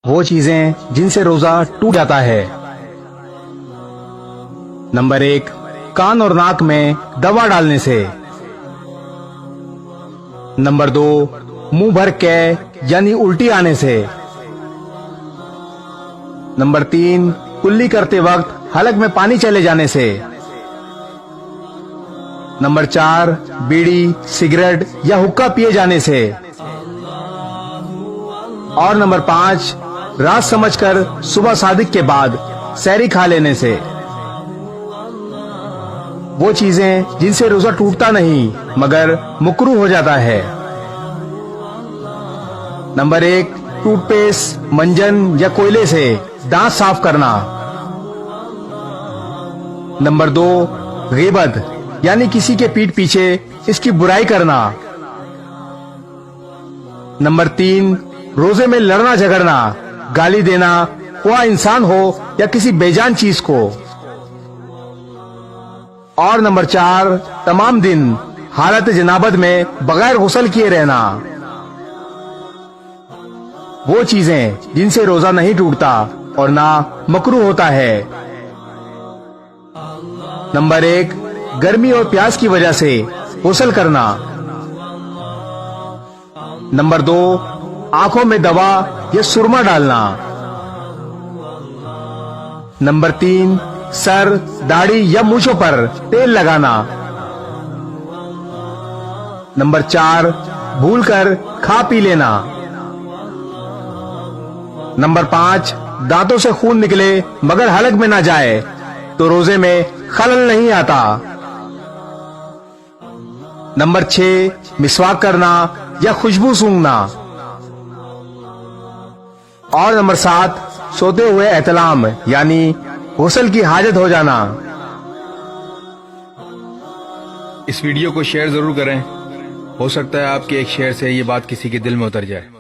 وہ چیزیں جن سے روزہ ٹوٹ جاتا ہے۔ نمبر 1، کان اور ناک میں دوا ڈالنے سے۔ نمبر 2، منہ بھر کے یعنی الٹی آنے سے۔ نمبر 3، کلی کرتے وقت حلق میں پانی چلے جانے سے۔ نمبر 4، بیڑی، سگریٹ یا حقہ پیے جانے سے۔ اور نمبر 5، رات سمجھ کر صبح صادق کے بعد سحری کھا لینے سے۔ وہ چیزیں جن سے روزہ ٹوٹتا نہیں مگر مکروہ ہو جاتا ہے۔ نمبر 1، ٹوتھ پیسٹ، منجن یا کوئلے سے دانت صاف کرنا۔ نمبر 2، غیبت یعنی کسی کے پیٹھ پیچھے اس کی برائی کرنا۔ نمبر 3، روزے میں لڑنا جھگڑنا، گالی دینا، خواہ انسان ہو یا کسی بے جان چیز کو۔ اور نمبر 4، تمام دن حالت جنابت میں بغیر غسل کیے رہنا۔ وہ چیزیں جن سے روزہ نہیں ٹوٹتا اور نہ مکروہ ہوتا ہے۔ نمبر 1، گرمی اور پیاس کی وجہ سے غسل کرنا۔ نمبر 2، آنکھوں میں دوا یا سرما ڈالنا۔ نمبر 3، سر، داڑھی یا مونچھوں پر تیل لگانا۔ نمبر 4، بھول کر کھا پی لینا۔ نمبر 5، دانتوں سے خون نکلے مگر حلق میں نہ جائے تو روزے میں خلل نہیں آتا۔ نمبر 6، مسواک کرنا یا خوشبو سونگھنا۔ اور نمبر 7، سوتے ہوئے احتلام یعنی غسل کی حاجت ہو جانا۔ اس ویڈیو کو شیئر ضرور کریں، ہو سکتا ہے آپ کے ایک شیئر سے یہ بات کسی کے دل میں اتر جائے۔